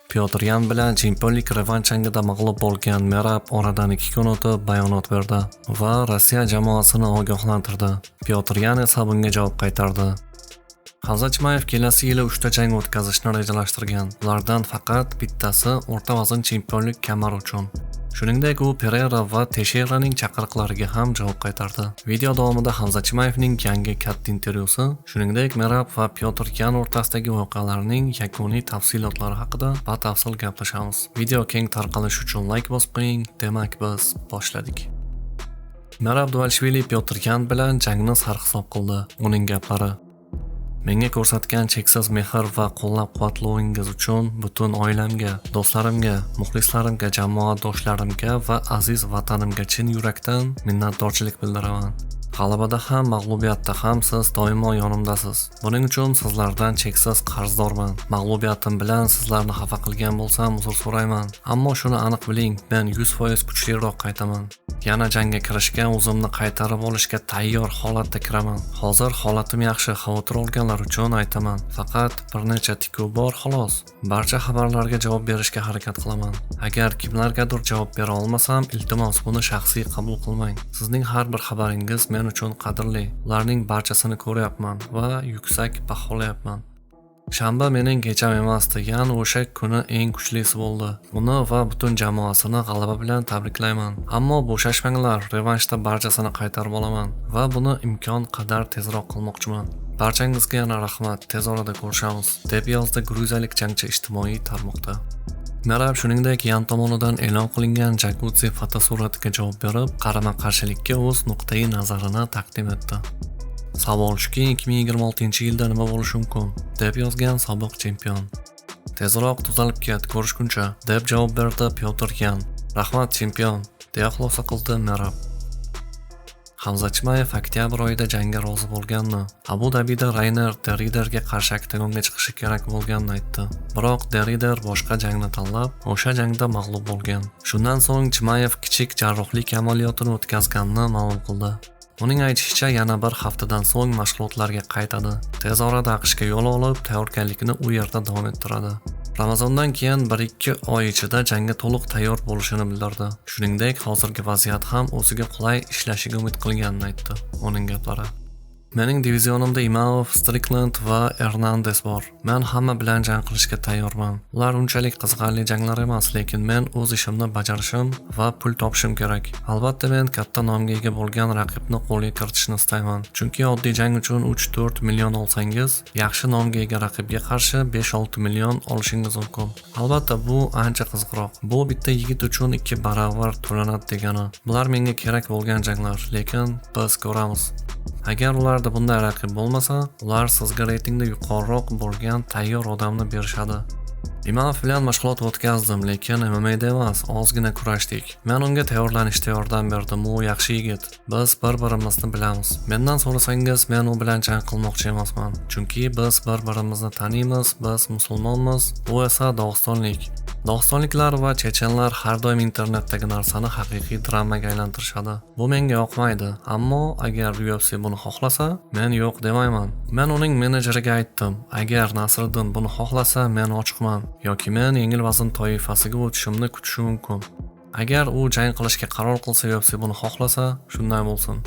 Pyotr Yan bilan chempionlik revansh jangida mag'lub bo'lgan Merab oradan 2 kun o'tib bayonot berdi va Rossiya jamoasini ogohlantirdi. Pyotr Yan esa bunga javob qaytardi. Hamza Chimayev kelasi yili 3 ta jang o'tkazishni rejalashtirgan. Ulardan faqat bittasi o'rta vazn chempionlik kamari uchun. Shuningdek, u Pereira va Teixeiraning chaqiriqlariga ham javob qaytardi. Video davomida Hamza Chimayevning yangi katta intervyusi, shuningdek, Merab va Pyotr Yan o'rtasidagi voqealarning yakuniy tafsilotlari haqida batafsil gaplashamiz. Video keng tarqalishi uchun like bosib qo'ying. Demak, biz boshladik. Merab Dvalishvili Pyotr Yan bilan jangni sarhisob qildi. Uning gaplari: Menga ko'rsatgan cheksiz mehr va qo'llab-quvvatlovingiz uchun butun oilamga, do'stlarimga, muxlislarimga, jamoadoshlarimga va aziz vatanimga chin yurakdan minnatdorchilik bildiraman. G'alabada ham, mag'lubiyatda ham siz doimo yonimdasiz. Buning uchun sizlardan cheksiz qarzdorman. Mag'lubiyatim bilan sizlarni xafa qilgan bo'lsam uzr so'rayman. Ammo shuni aniq biling, men 100% kuchliroq qaytaman. Yana jangga kirishga, o'zimni qaytarib olishga tayyor holatda kiraman. Hozir holatim yaxshi, xavotir olganlar uchun aytaman. Faqat bir necha tikuv bor xolos. Barcha xabarlarga javob berishga harakat qilaman. Agar kimlargadir javob bera olmasam, iltimos buni shaxsiy qabul qilmang. Sizning har bir xabaringiz men uchun qadrli. Ularning barchasini ko'ryapman va yuksak baholayapman. Shanba mening kecham emasdi, ya'ni o'sha kuni eng kuchlisi bo'ldi. Uni va butun jamoasini g'alaba bilan tabriklayman. Ammo bo'shashmanglar, revanshda barchasini qaytarib olaman va buni imkon qadar tezroq qilmoqchiman. Barchangizga yana rahmat, tez orada ko'rishamiz, deb yozdi gruziyalik jangchi ijtimoiy tarmoqda. Merab shuningdek Yan tomonidan e'lon qilingan jakutsi fotosuratiga javob berib, qarama-qarshilikka o'z nuqtai nazarini taqdim etdi. Savol shuki, 2026-yilda nima bo'lishi mumkin, deb yozgan sobiq chempion. Tezroq tuzalib ket, ko'rishguncha, deb javob berdi Pyotr Yan. Rahmat chempion, deya xulosa qildi Merab. Hamza Chimayev oktyabr oyida jangga rozi bo'lganini, Abu Dabida Rainer Derriderga qarshi oktagonga chiqishi kerak bo'lganini aytdi. Biroq Derrider boshqa jangni tanlab, o'sha jangda mag'lub bo'lgan. Shundan so'ng Chimayev kichik jarrohlik amaliyotini o'tkazganini ma'lum qildi. Uning aytishicha, yana bir haftadan so'ng mashg'ulotlarga qaytadi. Tez orada AQShga yo'l olib, tayyorgarlikni u yerda davom ettiradi. Ramazondan keyin 1-2 oy ichida jangga to'liq tayyor bo'lishini bildirdi. Shuningdek, hozirgi vaziyat ham o'ziga qulay ishlashiga umid qilganini aytdi. Uning gaplari: Mening divizionimda Imavov, Strickland va Hernandez bor. Men hamma bilan jang qilishga tayyorman. Ular unchalik qiziqarli janglar emas, lekin men o'z ishimni bajarishim va pul topishim kerak. Albatta men katta nomga ega bo'lgan raqibni qo'lga kiritishni istayman. Chunki oddiy jang uchun 3-4 million olsangiz, yaxshi nomga ega raqibga qarshi 5-6 million olishingiz mumkin. Albatta bu ancha qiziqroq. Bu bitta yigit uchun 2 barobar to'lanadi degani. Bular menga kerak bo'lgan janglar, lekin biz ko'ramiz. Agar ularda bunday raqib bo'lmasa, ular sizga reytingda yuqoriroq bo'lgan tayyor odamni berishadi. Imavov bilan mashg'ulot o'tkazdim, lekin MMA'da emas, ozgina kurashdik. Men unga tayyorlanishda yordam berdim, u yaxshi yigit. Biz bir-birimizni bilamiz. Mendan so'rasangiz, men u bilan jang qilmoqchi emasman. Chunki biz bir-birimizni taniymiz, biz musulmonmiz, u esa Dog'istonlik. Dog'istonliklar va chechenlar har doim internetdagi narsani haqiqiy dramaga aylantirishadi. Bu menga yoqmaydi, ammo agar UFC buni xohlasa, men yo'q demayman. Men uning menejeriga aytdim, agar Nasriddin buni xohlasa, men ochiqman, yoki men yengil vazn toifasiga o'tishimni kutishi mumkin. Agar u jang qilishga qaror qilsa, UFC buni xohlasa, shunday bo'lsin.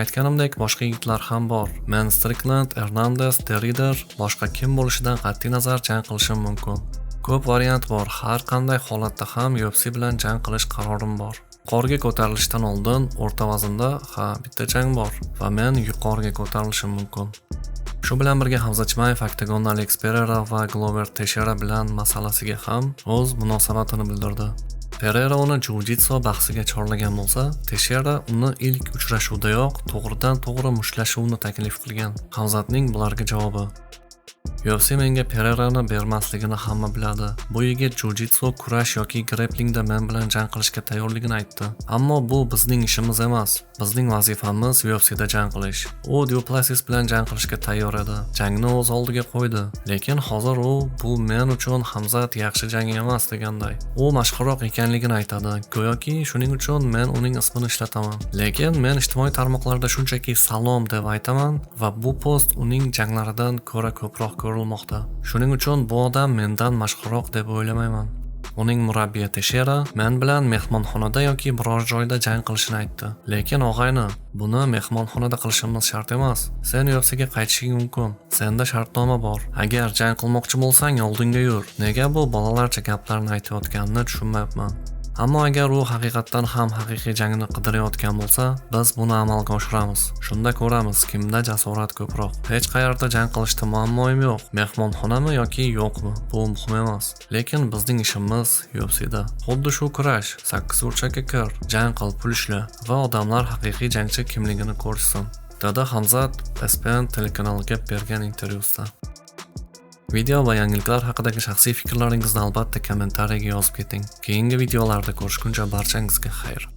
Aytganimdek, boshqa yigitlar ham bor. Men Strickland, Hernandez, Derrider, boshqa kim bo'lishidan qat'iy nazar jang qilishim mumkin. Ko'p variant bor. Har qanday holatda ham UFC bilan jang qilish qarorim bor. Yuqoriga ko'tarilishdan oldin o'rta vaznda bitta jang bor va men yuqoriga ko'tarilishim mumkin. Shu bilan birga Hamza Chimayev oktagonda Alex Pereira va Glover Teixeira bilan masalasiga ham o'z munosabatini bildirdi. Pereira uni jiu-jitsu bahsiga chorlagan bo'lsa, Teixeira uni ilk uchrashuvdayoq to'g'ridan-to'g'ri mushtlashuvni taklif qilgan. Hamzatning bularga javobi: UFC menga Pereirani bermasligini hamma biladi. Bu yigit jiu-jitsu, kurash yoki grapplingda men bilan jang qilishga tayyorligini aytdi. Ammo bu bizning ishimiz emas. Bizning vazifamiz UFCda jang qilish. U Duplessis bilan jang qilishga tayyor edi. Jangni o'z oldiga qo'ydi. Lekin hozir bu men uchun Hamzat yaxshi jang emas deganday. U mashhurroq ekanligini aytadi. Go'yoki shuning uchun men uning ismini ishlataman. Lekin men ijtimoiy tarmoqlarda shunchaki salom deb aytaman va bu post uning janglaridan ko'ra ko'proq ko'rilmoqda. Shuning uchun bu odam mendan mashhurroq deb o'ylamayman. Uning murabbiyi Teshera men bilan mehmonxonada yoki biror joyda jang qilishini aytdi. Lekin og'ayni, buni mehmonxonada qilishimiz shart emas. Sen UFC'ga qaytishing mumkin. Senda shartnoma bor. Agar jang qilmoqchi bo'lsang, oldinga yur. Nega bu bolalarcha gaplarni aytayotganini tushunmayapman. Ammo agar u haqiqatdan ham haqiqiy jangni qidirayotgan bo'lsa, biz buni amalga oshiramiz. Shunda ko'ramiz, kimda jasorat ko'proq. Hech qayerda jang qilishda muammoim yo'q. Mehmonxonami yoki yo'qmi? Bu muhim emas. Lekin bizning ishimiz UFC'da. Xuddi shu kurash, 8 burchakka kir, jang qil, pul ishla va odamlar haqiqiy jangchi kimligini ko'rsin. Dada Hamzat ESPN telekanaliga bergan intervyusida. Video va yangiliklar haqidagi shaxsiy fikrlaringizni albatta kommentariyaga yozib keting. Keyingi videolarda ko'rishguncha barchangizga xayr.